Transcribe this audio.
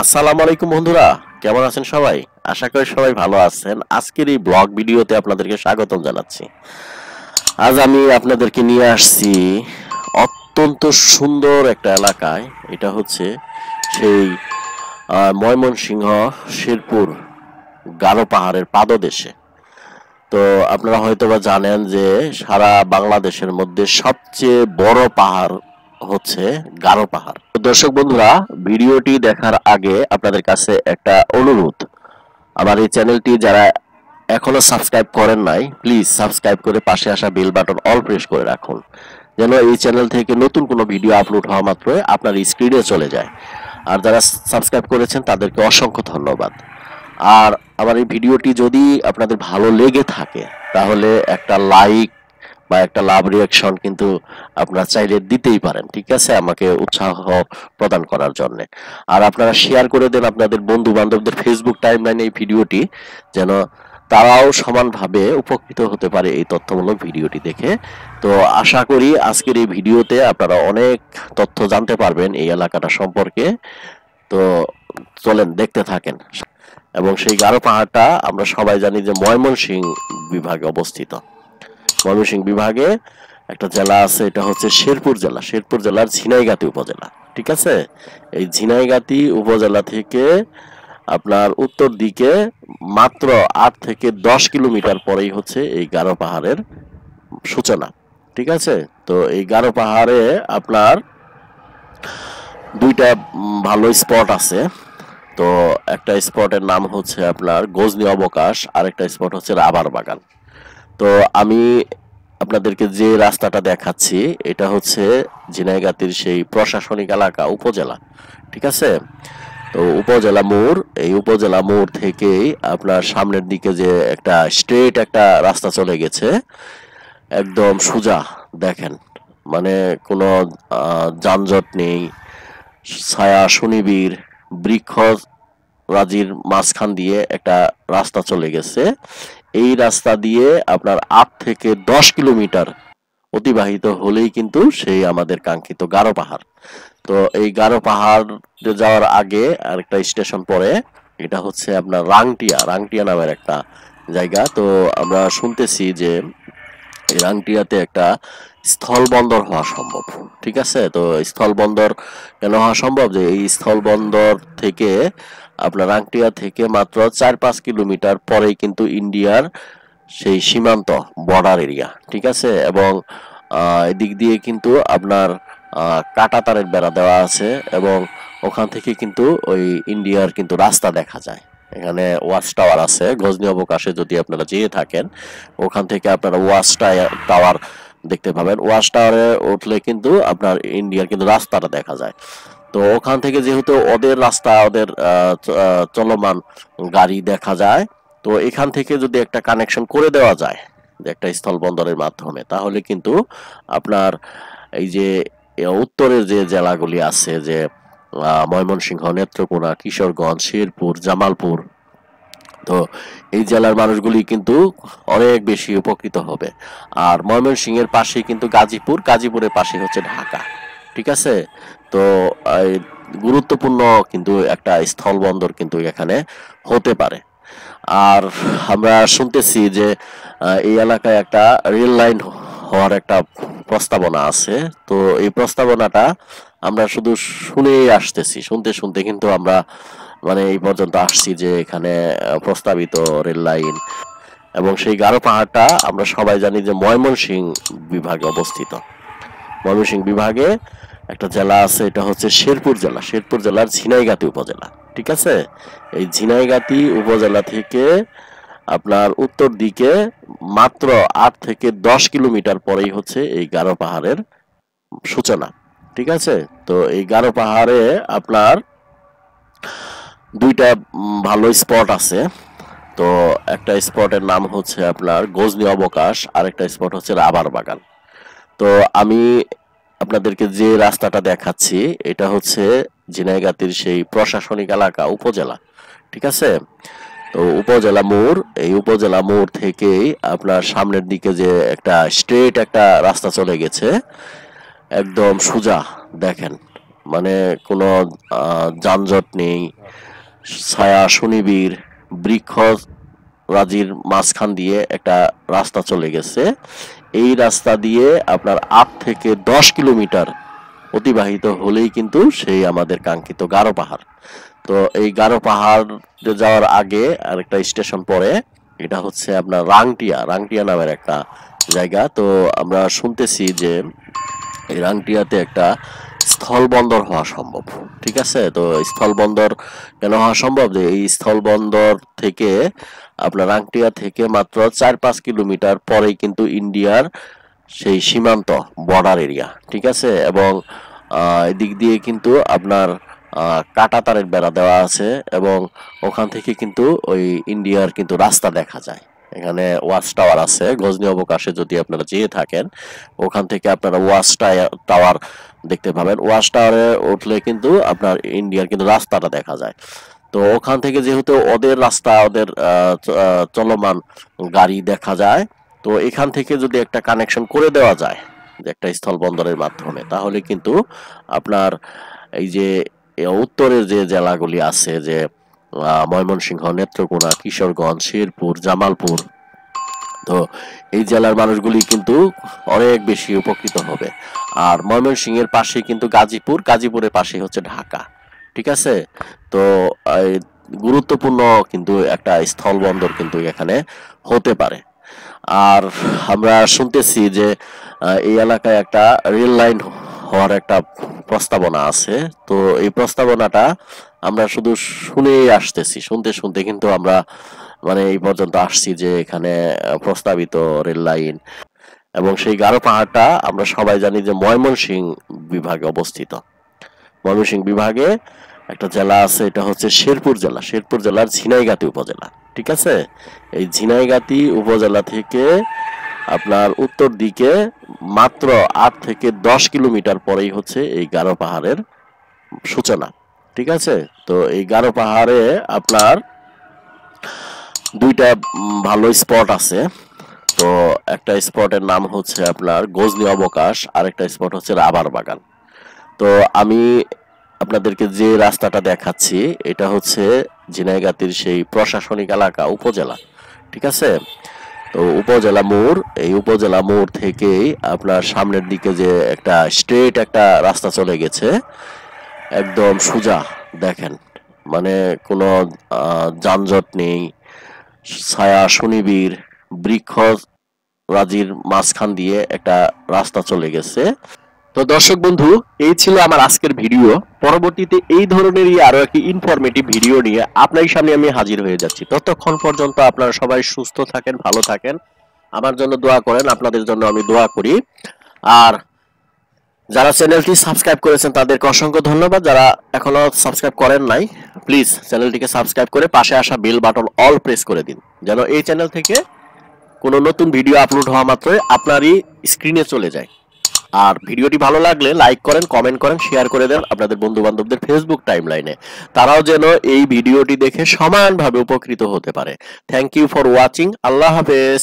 আসসালামু আলাইকুম বন্ধুরা, কেমন আছেন সবাই? আশা করি সবাই ভালো আছেন। আজকের এই ব্লগ ভিডিওতে আপনাদেরকে স্বাগতম জানাচ্ছি। আজ আমি আপনাদেরকে নিয়ে আসছি অত্যন্ত সুন্দর একটা এলাকায়। এটা হচ্ছে সেই ময়মনসিংহ শেরপুর গারো পাহাড়ের পাদদেশে। তো আপনারা হয়তোবা জানেন যে সারা বাংলাদেশের মধ্যে সবচেয়ে বড় পাহাড় হচ্ছে গারো পাহাড়। তো দর্শক বন্ধুরা, ভিডিওটি দেখার আগে আপনাদের কাছে একটা অনুরোধ, আমার এই চ্যানেলটি যারা এখনো সাবস্ক্রাইব করেন নাই, প্লিজ সাবস্ক্রাইব করে পাশে আসা বেল বাটন অল প্রেস করে রাখুন, যেন এই চ্যানেল থেকে নতুন কোনো ভিডিও আপলোড হওয়া মাত্রই আপনার স্ক্রিনে চলে যায়। আর যারা সাবস্ক্রাইব করেছেন তাদেরকে অসংখ্য ধন্যবাদ। আর আমার এই ভিডিওটি যদি আপনাদের ভালো লেগে থাকে তাহলে একটা লাইক বা একটা লাভ রিয়াকশন কিন্তু আপনারা চাইলে দিতেই পারেন, ঠিক আছে, আমাকে উৎসাহ প্রদান করার জন্য। আর আপনারা শেয়ার করে দেন আপনাদের বন্ধু বান্ধবদের ফেসবুক টাইমলাইনে এই ভিডিওটি, যেন তারাও সমানভাবে উপকৃত হতে পারে এই তথ্যমূলক ভিডিওটি দেখে। তো আশা করি আজকের এই ভিডিওতে আপনারা অনেক তথ্য জানতে পারবেন এই এলাকাটা সম্পর্কে। তো চলেন দেখতে থাকেন। এবং সেই গারো পাহাড়টা আমরা সবাই জানি যে ময়মনসিংহ বিভাগে অবস্থিত। ময়মনসিংহ বিভাগে একটা জেলা আছে, এটা হচ্ছে শেরপুর জেলা। শেরপুর জেলার ঝিনাইগাতি উপজেলা, ঠিক আছে। এই ঝিনাইগাতি উপজেলা থেকে আপনার উত্তর দিকে মাত্র 8 থেকে 10 কিলোমিটার পরেই হচ্ছে এই গারো পাহাড়ের সূচনা, ঠিক আছে। তো এই গারো পাহাড়ে আপনার দুইটা ভালো স্পট আছে। তো একটা স্পটের নাম হচ্ছে আপনার গজনী অবকাশ, আর একটা স্পট হচ্ছে রাবার বাগান। তো আমি আপনাদেরকে যে রাস্তাটা দেখাচ্ছি এটা হচ্ছে ঝিনাইগাতির সেই প্রশাসনিক এলাকা, উপজেলা, ঠিক আছে। তো উপজেলা মোড়, এই উপজেলা মোড় থেকেই আপনার সামনের দিকে যে একটা স্ট্রেট একটা রাস্তা চলে গেছে, একদম সোজা, দেখেন, মানে কোনো যানজট নেই, ছায়া সুনিবিড়, বৃক্ষ রাজির মাঝখান দিয়ে একটা রাস্তা চলে গেছে। এই রাস্তা দিয়ে আপনার 8 থেকে 10 কিলোমিটার অতিবাহিত হলেই কিন্তু সেই আমাদের কাঙ্ক্ষিত গারো পাহাড়। তো এই গারো পাহাড় যাওয়ার আগে আরেকটা স্টেশন পড়ে, এটা হচ্ছে আপনার রাংটিয়া। রাংটিয়া নামের একটা জায়গা। তো আমরা শুনতেছি যে এই রাংটিয়াতে একটা স্থল বন্দর হওয়া সম্ভব, ঠিক আছে। তো স্থল বন্দর কেন হওয়া সম্ভব, যে এই স্থল বন্দর থেকে আপনার রাংটিয়া থেকে মাত্র 4-5 কিলোমিটার পরেই কিন্তু ইন্ডিয়ার সেই সীমান্ত, বর্ডার এরিয়া, ঠিক আছে। এবং এদিক দিয়ে কিন্তু আপনার কাঁটা তারের বেড়া দেওয়া আছে, এবং ওখান থেকে কিন্তু ওই ইন্ডিয়ার কিন্তু রাস্তা দেখা যায়। এখানে ওয়াচ টাওয়ার আছে গজনী অবকাশে, যদি আপনারা যেয়ে থাকেন ওখান থেকে আপনারা ওয়াচ টাওয়ার দেখতে পাবেন। ওয়াচ টাওয়ারে উঠলে কিন্তু আপনার ইন্ডিয়ার কিন্তু রাস্তাটা দেখা যায়। তো ওখান থেকে যেহেতু ওদের রাস্তা, ওদের চলমান গাড়ি দেখা যায়, তো এখান থেকে যদি একটা কানেকশন করে দেওয়া যায় একটা স্থল বন্দরের মাধ্যমে, তাহলে কিন্তু আপনার এই যে উত্তরের যে জেলাগুলি আছে, যে ময়মনসিংহ, নেত্রকোনা, কিশোরগঞ্জ, শেরপুর, জামালপুর, তো এই জেলার মানুষগুলি কিন্তু অনেক বেশি উপকৃত হবে। আর ময়মনসিংহের পাশেই কিন্তু গাজীপুর, গাজীপুরের পাশে হচ্ছে ঢাকা, ঠিক আছে। তো গুরুত্বপূর্ণ কিন্তু একটা স্থল বন্দর কিন্তু এখানে হতে পারে। আর আমরা শুনতেছি যে এই এলাকায় একটা রেল লাইন হওয়ার একটা প্রস্তাবনা আছে। তো এই প্রস্তাবনাটা আমরা শুধু শুনেই আসতেছি, শুনতে শুনতে কিন্তু আমরা মানে এই পর্যন্ত আসছি যে এখানে প্রস্তাবিত রেল লাইন। এবং সেই গারো পাহাড়টা আমরা সবাই জানি যে ময়মনসিংহ বিভাগে অবস্থিত। ময়মনসিংহ বিভাগে একটা জেলা আছে, এটা হচ্ছে শেরপুর জেলা। শেরপুর জেলার ঝিনাইগাতি উপজেলা, ঠিক আছে। এই ঝিনাইগাতি উপজেলা থেকে আপনার উত্তর দিকে মাত্র 8 থেকে 10 কিলোমিটার পরেই হচ্ছে এই গারো পাহাড়ের সূচনা, ঠিক আছে। তো এই গারো পাহাড়ে আপনার দুইটা ভালো স্পট আছে। তো একটা স্পটের নাম হচ্ছে আপনার গজনী অবকাশ, আর একটা স্পট হচ্ছে রাবার বাগান। তো আমি আপনাদেরকে যে রাস্তাটা দেখাচ্ছি এটা হচ্ছে ঝিনাইগাতির সেই প্রশাসনিক এলাকা, উপজেলা, ঠিক আছে। তো উপজেলা মোড়, এই উপজেলা মোড় থেকেই আপনার সামনের দিকে যে একটা স্ট্রেট একটা রাস্তা চলে গেছে, একদম সোজা, দেখেন, মানে কোনো যানজট নেই, ছায়া সুনিবিড় বৃক্ষ রাজির মাঝখান দিয়ে একটা রাস্তা চলে গেছে। এই রাস্তা দিয়ে আপনার 8 থেকে 10 কিলোমিটার অতিবাহিত হলেই কিন্তু সেই আমাদের কাঙ্ক্ষিত গারো পাহাড়। তো এই গারো পাহাড় যাওয়ার আগে আরেকটা স্টেশন পড়ে, এটা হচ্ছে আপনার রাংটিয়া, রাংটিয়া নামের একটা জায়গা। তো আমরা শুনতেছি যে এই রাংটিয়াতে একটা স্থল বন্দর হওয়া সম্ভব। ঠিক আছে, তো স্থল বন্দর কেন হওয়া সম্ভব, যে এই স্থল বন্দর থেকে আপনার রাংটিয়া থেকে মাত্র 4-5 কিলোমিটার পরেই কিন্তু ইন্ডিয়ার সেই সীমান্ত বর্ডার এরিয়া। ঠিক আছে, এবং এদিক দিয়ে কিন্তু আপনার কাঁটা তারের বেড়া দেওয়া আছে, এবং ওখান থেকে কিন্তু ওই ইন্ডিয়ার কিন্তু রাস্তা দেখা যায়। এখানে ওয়াচ টাওয়ার আছে, গজনি অবকাশে যদি আপনারা যেয়ে থাকেন ওখান থেকে আপনারা ওয়াচ টাওয়ার দেখতে পাবেন। ওয়াচ টাওয়ারে উঠলে কিন্তু আপনার ইন্ডিয়ার কিন্তু রাস্তাটা দেখা যায়। তো ওখান থেকে যেহেতু ওদের রাস্তা, ওদের চলমান গাড়ি দেখা যায়, তো এখান থেকে যদি একটা কানেকশন করে দেওয়া যায় যে একটা স্থল বন্দরের মাধ্যমে, তাহলে কিন্তু আপনার এই যে উত্তরের যে জেলাগুলি আছে, যে ময়মনসিংহ, নেত্রকোনা, কিশোরগঞ্জ, শেরপুর, জামালপুর, তো এই জেলার মানুষগুলি কিন্তু অনেক বেশি উপকৃত হবে। আর ময়মনসিংহের পাশে কিন্তু গাজীপুর, গাজীপুরের পাশে হচ্ছে ঢাকা। ঠিক আছে, তো গুরুত্বপূর্ণ কিন্তু একটা স্থল বন্দর কিন্তু এখানে হতে পারে। আর আমরা শুনতেছি যে এই এলাকায় একটা রেল লাইন হওয়ার একটা প্রস্তাবনা আছে। তো এই প্রস্তাবনাটা আমরা শুধু শুনেই আসতেছি, শুনতে শুনতে কিন্তু আমরা মানে এই পর্যন্ত আসছি যে এখানে প্রস্তাবিত রেল লাইন। এবং সেই গারো পাহাড়টা আমরা সবাই জানি যে ময়মনসিংহ বিভাগে অবস্থিত। ময়মনসিংহ বিভাগে একটা জেলা আছে, এটা হচ্ছে শেরপুর জেলা, শেরপুর জেলার ঝিনাইগাতি উপজেলা। ঠিক আছে, এই ঝিনাইগাতি উপজেলা থেকে আপনার উত্তর দিকে মাত্র 8 থেকে 10 কিলোমিটার পরেই হচ্ছে এই গারো পাহাড়ের সূচনা। ঠিক আছে, তো এই গারো পাহাড়ে আপনার দুইটা ভালো স্পট আছে। তো একটা স্পটের নাম হচ্ছে আপনার গজনি অবকাশ, আর একটা স্পট হচ্ছে রাবার বাগান। তো আমি আপনাদেরকে যে রাস্তাটা দেখাচ্ছি এটা হচ্ছে ঝিনাইগাতির সেই প্রশাসনিক এলাকা, উপজেলা। ঠিক আছে, তো উপজেলা মোড়, এই উপজেলা মোড় থেকেই আপনার সামনের দিকে যে একটা স্ট্রেট একটা রাস্তা চলে গেছে, একদম সোজা, দেখেন মানে কোনো যানজট নেই, ছায়া সুনিবিড় বৃক্ষ রাজির মাঝখান দিয়ে একটা রাস্তা চলে গেছে। তো দর্শক বন্ধু, এই ছিল আমার আজকের ভিডিও। পরবর্তীতে এই ধরনেরই আরো একটি ইনফরমেটিভ ভিডিও নিয়ে আপনার সামনে আমি হাজির হয়ে যাচ্ছি। ততক্ষণ পর্যন্ত আপনারা সবাই সুস্থ থাকেন, ভালো থাকেন, আমার জন্য দোয়া করেন, আপনাদের জন্য আমি দোয়া করি। আর যারা চ্যানেলটি সাবস্ক্রাইব করেছেন তাদেরকে অসংখ্য ধন্যবাদ। যারা এখনো সাবস্ক্রাইব করেন নাই, প্লিজ চ্যানেলটিকে সাবস্ক্রাইব করে পাশে আসা বেল বাটন অল প্রেস করে দিন, যেন এই চ্যানেল থেকে কোনো নতুন ভিডিও আপলোড হওয়া মাত্রই আপনারই স্ক্রিনে চলে যায়। আর ভিডিওটি ভালো লাগলে লাইক করেন, কমেন্ট করেন, শেয়ার করে দেন আপনাদের বন্ধু বান্ধবদের ফেসবুক টাইমলাইনে, তারাও যেন এই ভিডিওটি দেখে সমানভাবে উপকৃত হতে পারে। Thank you for watching. আল্লাহ হাফেজ।